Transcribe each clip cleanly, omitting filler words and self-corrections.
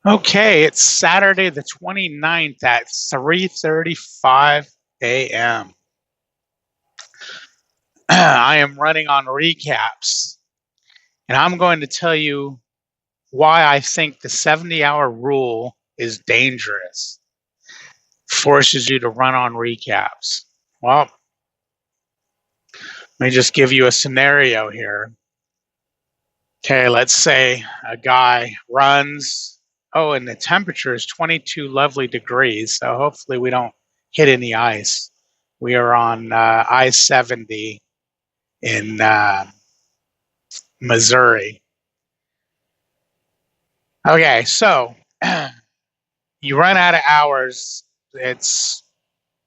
Okay, it's Saturday the 29th at 3:35 a.m. I am running on recaps, and I'm going to tell you why I think the 70-hour rule is dangerous. Forces you to run on recaps. Well, let me just give you a scenario here. Okay, let's say a guy runs. Oh, and the temperature is 22 lovely degrees, so hopefully we don't hit any ice. We are on I-70 in Missouri. Okay, so you run out of hours. It's,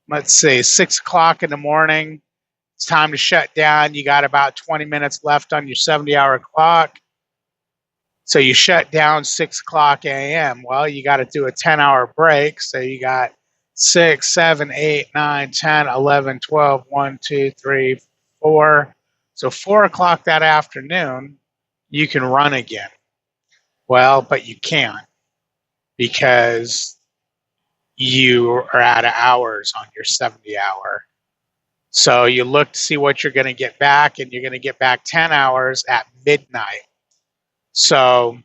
let's see, 6 o'clock in the morning. It's time to shut down. You got about 20 minutes left on your 70-hour clock. So you shut down 6 o'clock a.m. Well, you got to do a 10-hour break. So you got 6, 7, 8, 9, 10, 11, 12, 1, 2, 3, 4. So 4 o'clock that afternoon, you can run again. Well, but you can't because you are out of hours on your 70-hour. So you look to see what you're going to get back, and you're going to get back 10 hours at midnight. So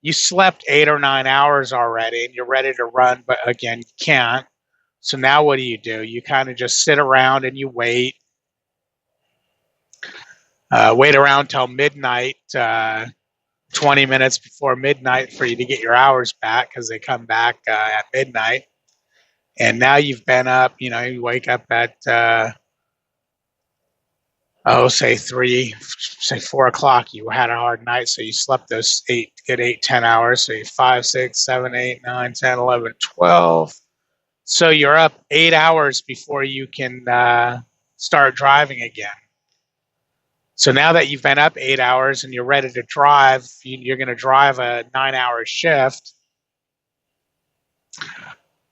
you slept 8 or 9 hours already and you're ready to run, but again, you can't. So now what do? You kind of just sit around and you wait. Wait around till midnight, 20 minutes before midnight for you to get your hours back because they come back at midnight. And now you've been up, you wake up at, say 4 o'clock. You had a hard night, so you slept those 10 hours. So you 5, 6, 7, 8, 9, 10, 11, 12. So you're up 8 hours before you can start driving again. So now that you've been up 8 hours and you're ready to drive, you're going to drive a 9-hour shift.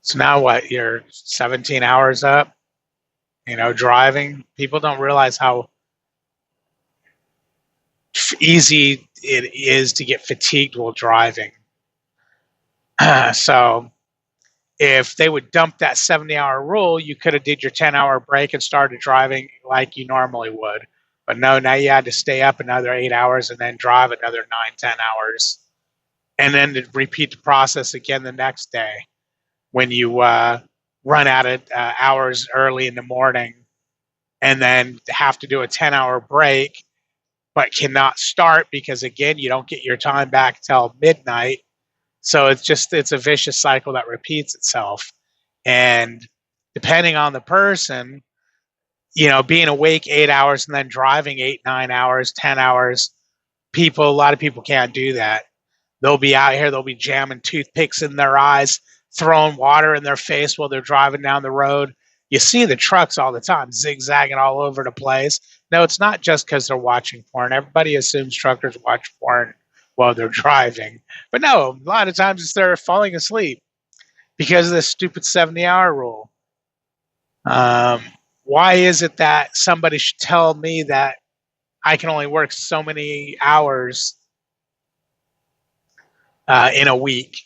So now what? You're 17 hours up, driving. People don't realize how easy it is to get fatigued while driving. So if they would dump that 70-hour rule, you could have did your 10-hour break and started driving like you normally would. But no, now you had to stay up another 8 hours and then drive another 9, 10 hours. And then to repeat the process again the next day when you run out of hours early in the morning and then have to do a 10-hour break but cannot start because, again, you don't get your time back till midnight. So it's a vicious cycle that repeats itself. And depending on the person, being awake 8 hours and then driving 8, 9 hours, 10 hours, a lot of people can't do that. They'll be out here, they'll be jamming toothpicks in their eyes, throwing water in their face while they're driving down the road. You see the trucks all the time, zigzagging all over the place. No, it's not just because they're watching porn. Everybody assumes truckers watch porn while they're driving. But no, a lot of times it's they're falling asleep because of this stupid 70-hour rule. Why is it that somebody should tell me that I can only work so many hours in a week?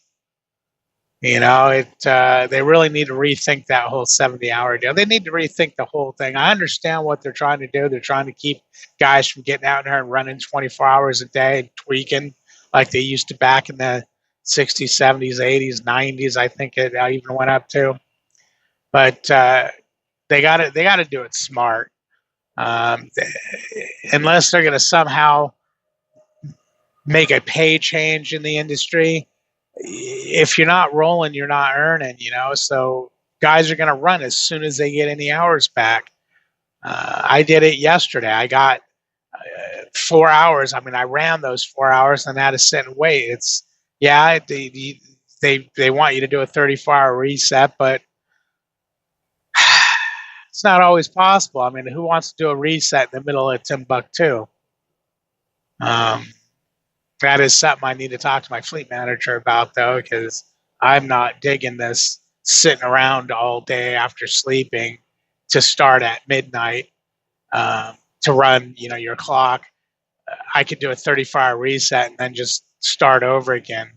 They really need to rethink that whole 70-hour deal. They need to rethink the whole thing. I understand what they're trying to do. They're trying to keep guys from getting out there and running 24 hours a day and tweaking like they used to back in the 60s, 70s, 80s, 90s. I think it even went up to. But they got to do it smart. Unless they're going to somehow make a pay change in the industry, if you're not rolling, you're not earning, so guys are going to run as soon as they get any hours back. I did it yesterday. I got 4 hours. I mean, I ran those 4 hours and had to sit and wait. They want you to do a 34-hour reset, but it's not always possible. I mean, who wants to do a reset in the middle of Timbuktu? That is something I need to talk to my fleet manager about, though, because I'm not digging this sitting around all day after sleeping to start at midnight to run, your clock. I could do a 35-hour reset and then just start over again.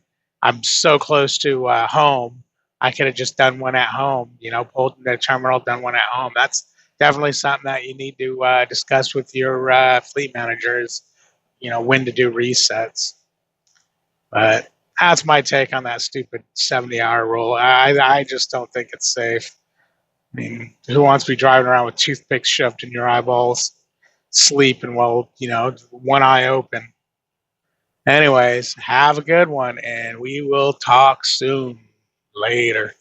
I'm so close to home. I could have just done one at home, pulled in the terminal, done one at home. That's definitely something that you need to discuss with your fleet managers, when to do resets. But that's my take on that stupid 70-hour rule. I just don't think it's safe. I mean, who wants to be driving around with toothpicks shoved in your eyeballs, sleeping while, one eye open? Anyways, have a good one, and we will talk soon. Later.